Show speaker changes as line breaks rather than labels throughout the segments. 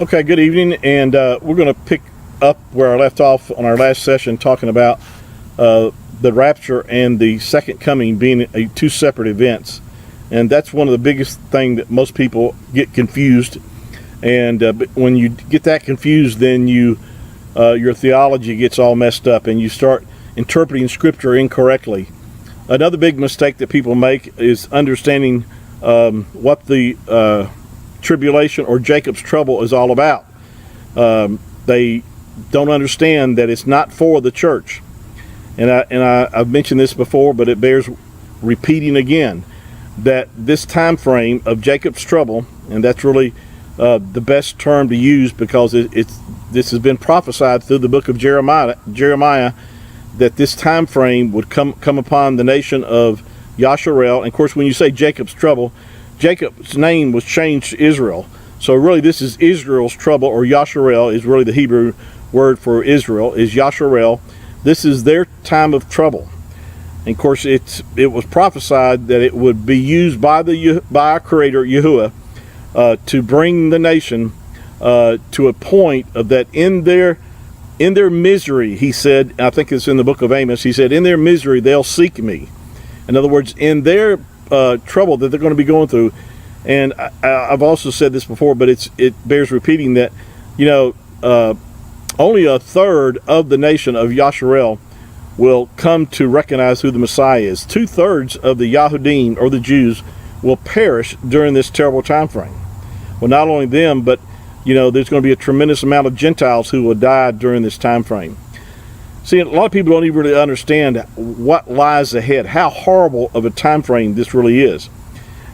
Okay, good evening, and we're going to pick up where I left off on our last session, talking about the rapture and the second coming being two separate events. And that's one of the biggest thing that most people get confused. And but when you get that confused, then your theology gets all messed up, and you start interpreting Scripture incorrectly. Another big mistake that people make is understanding what the tribulation or Jacob's trouble is all about. They don't understand that it's not for the church, and I've mentioned this before, but it bears repeating again, that this time frame of Jacob's trouble, and that's really the best term to use, because this has been prophesied through the book of Jeremiah, that this time frame would come upon the nation of Yasharel. And of course, when you say Jacob's trouble, Jacob's name was changed to Israel. So really this is Israel's trouble, or Yasharel is really the Hebrew word for Israel, is Yasharel. This is their time of trouble. And of course it was prophesied that it would be used by our Creator Yahuwah to bring the nation to a point of that in their misery, he said, I think it's in the book of Amos, he said, in their misery they'll seek me. In other words, in their trouble that they're going to be going through. And I've also said this before, but it bears repeating, that only a third of the nation of Yasharel will come to recognize who the Messiah is. 2/3 of the Yahudim, or the Jews, will perish during this terrible time frame. Well, not only them, but there's going to be a tremendous amount of Gentiles who will die during this time frame. See, a lot of people don't even really understand what lies ahead, how horrible of a time frame this really is.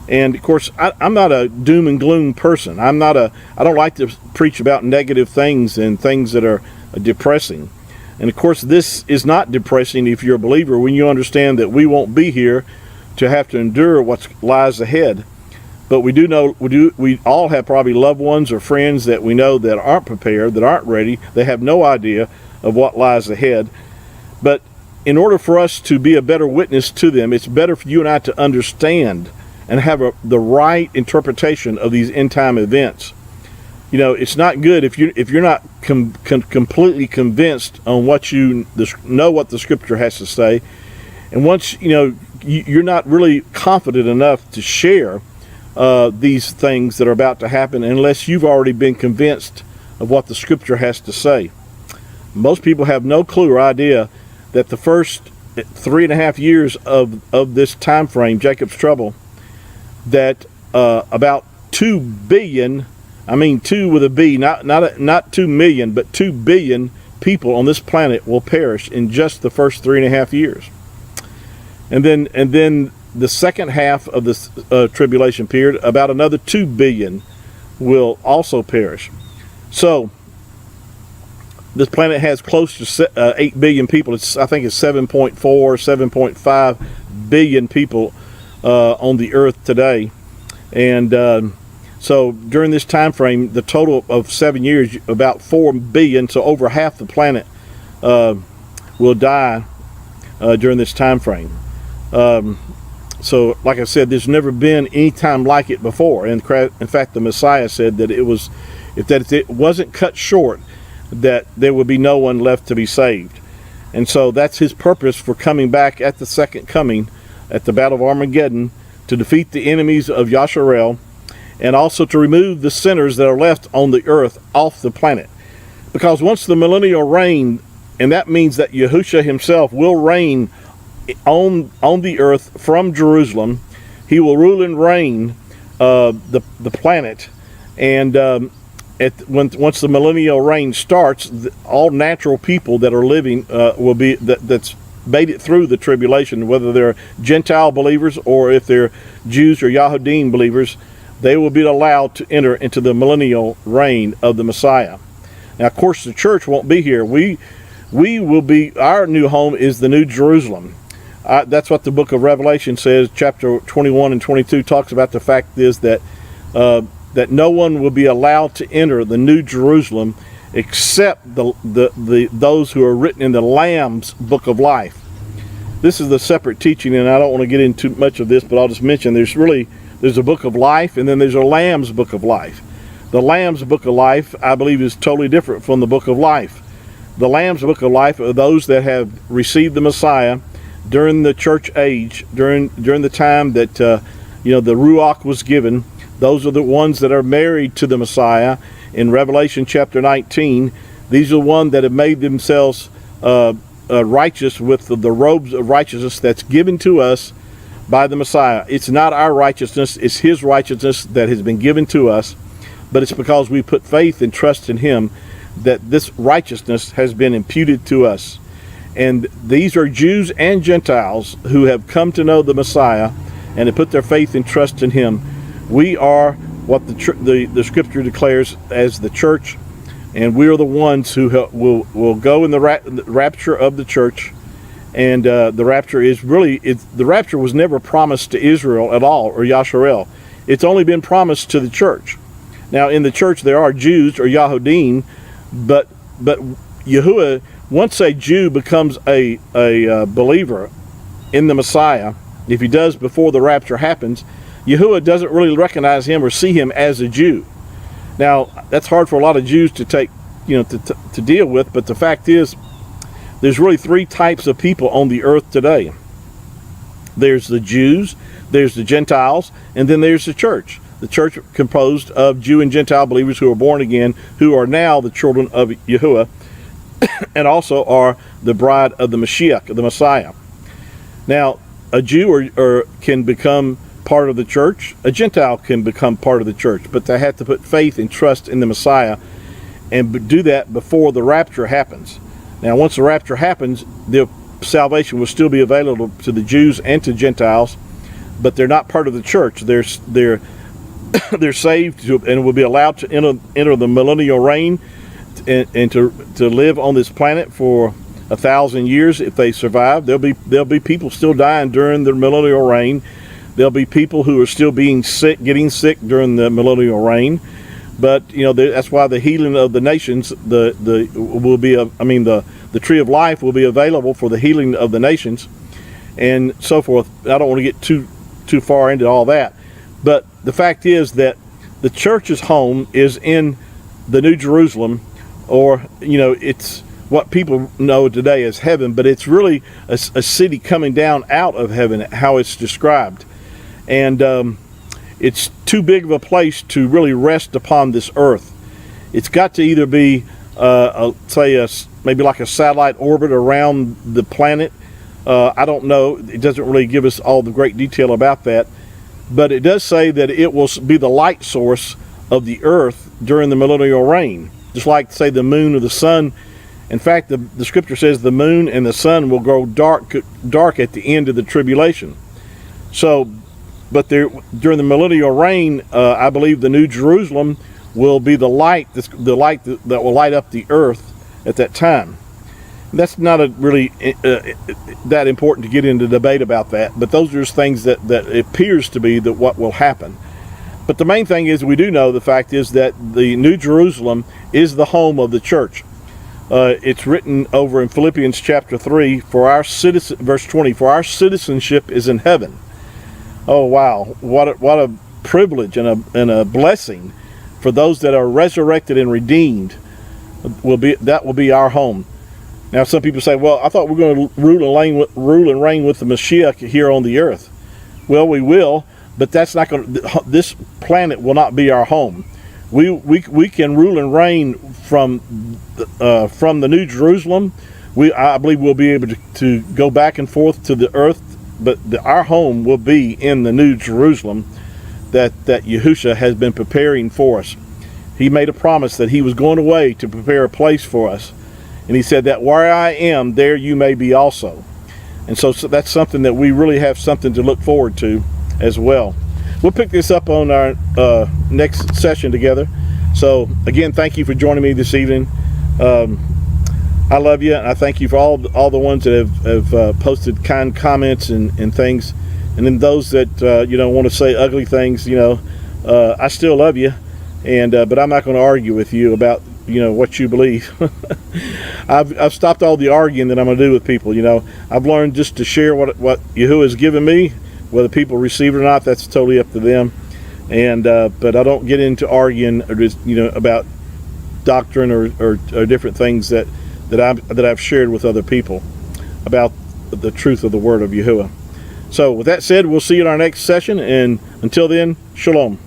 And of course, I'm not a doom and gloom person. I don't like to preach about negative things and things that are depressing. And of course, this is not depressing if you're a believer, when you understand that we won't be here to have to endure what lies ahead. But we do know, we all have probably loved ones or friends that we know that aren't prepared, that aren't ready. They have no idea of what lies ahead. But in order for us to be a better witness to them, it's better for you and I to understand and have the right interpretation of these end time events. It's not good if you're not completely convinced on what what the Scripture has to say, and once you're not really confident enough to share these things that are about to happen unless you've already been convinced of what the Scripture has to say. Most people have no clue or idea that the first 3.5 years of this time frame, Jacob's trouble, that about 2 billion, I mean 2 with a B, not 2 million, but 2 billion people on this planet will perish in just the first 3.5 years. And then the second half of this tribulation period, about another 2 billion will also perish. So this planet has close to 8 billion people. I think it's 7.4, 7.5 billion people on the earth today. And so during this time frame, the total of 7 years, about 4 billion, so over half the planet will die during this time frame. So like I said, there's never been any time like it before. And in fact, the Messiah said that if it wasn't cut short, that there would be no one left to be saved. And so that's his purpose for coming back at the second coming, at the Battle of Armageddon, to defeat the enemies of Yasharel, and also to remove the sinners that are left on the earth off the planet. Because once the millennial reign, and that means that Yahushua himself will reign on the earth from Jerusalem. He will rule and reign the planet, and once the millennial reign starts, all natural people that are living will be that's made it through the tribulation, whether they're Gentile believers or if they're Jews or Yahudim believers, they will be allowed to enter into the millennial reign of the Messiah. Now, of course, the church won't be here. We will be. Our new home is the New Jerusalem. That's what the book of Revelation says. Chapter 21 and 22 talks about the fact is that no one will be allowed to enter the New Jerusalem except those who are written in the Lamb's book of life. This is the separate teaching, and I don't want to get into much of this, but I'll just mention there's a book of life, and then there's a Lamb's book of life. The Lamb's Book of Life, I believe, is totally different from the Book of Life. The Lamb's Book of Life are those that have received the Messiah during the church age, during the time that the Ruach was given. Those are the ones that are married to the Messiah. In Revelation chapter 19, these are the ones that have made themselves righteous with the robes of righteousness that's given to us by the Messiah. It's not our righteousness, it's his righteousness that has been given to us, but it's because we put faith and trust in him that this righteousness has been imputed to us. And these are Jews and Gentiles who have come to know the Messiah and have put their faith and trust in him. We are what the scripture declares as the church, and we are the ones who will go in the rapture of the church. And the rapture is really, the rapture was never promised to Israel at all, or Yasharel. It's only been promised to the church. Now in the church there are Jews, or Yahudim, but Yahuwah, once a Jew becomes a believer in the Messiah, if he does before the rapture happens, Yahuwah doesn't really recognize him or see him as a Jew. Now that's hard for a lot of Jews to take, to deal with, but the fact is, there's really three types of people on the earth today. There's the Jews, there's the Gentiles, and then there's the church. The church composed of Jew and Gentile believers who are born again, who are now the children of Yahuwah, and also are the bride of the Mashiach, the Messiah. Now, a Jew can become part of the church. A Gentile can become part of the church, but they have to put faith and trust in the Messiah and do that before the rapture happens. Now, once the rapture happens, the salvation will still be available to the Jews and to Gentiles, but they're not part of the church. They're saved and will be allowed to enter the millennial reign and to live on this planet for 1,000 years if they survive. There'll be people still dying during the millennial reign. There'll be people who are still getting sick during the millennial reign. But that's why the healing of the nations, the tree of life will be available for the healing of the nations, and so forth. I don't want to get too far into all that, but the fact is that the church's home is in the New Jerusalem, or it's what people know today as heaven, but it's really a city coming down out of heaven, how it's described, and it's too big of a place to really rest upon this earth. It's got to either be, maybe like a satellite orbit around the planet. I don't know. It doesn't really give us all the great detail about that. But it does say that it will be the light source of the earth during the millennial reign. Just like, say, the moon or the sun. In fact, the scripture says the moon and the sun will grow dark at the end of the tribulation. So, but during the millennial reign, I believe the New Jerusalem will be the light that will light up the earth at that time. That's not really that important to get into debate about that, but those are just things that appears to be what will happen. But the main thing is, we do know the fact is that the New Jerusalem is the home of the church. It's written over in Philippians chapter 3, verse 20, for our citizenship is in heaven. Oh wow, what a privilege and a blessing for those that are resurrected and redeemed. That will be our home. Now some people say, well, I thought we were going to rule and reign with the Mashiach here on the earth. Well, we will, but that's not going to, this planet will not be our home. We can rule and reign from the New Jerusalem. I believe we'll be able to go back and forth to the earth, but our home will be in the New Jerusalem that Yahushua has been preparing for us. He made a promise that he was going away to prepare a place for us. And he said that where I am, there you may be also. And so that's something that we really have something to look forward to as well. We'll pick this up on our next session together. So again, thank you for joining me this evening. I love you, and I thank you for all the ones that have posted kind comments and things. And then those that want to say ugly things, I still love you, but I'm not going to argue with you about what you believe. I've stopped all the arguing that I'm going to do with people. I've learned just to share what Yahuwah has given me. Whether people receive it or not, that's totally up to them. and but I don't get into arguing or just, about doctrine or different things that I've shared with other people about the truth of the word of Yahuwah. So with that said, we'll see you in our next session, and until then, shalom.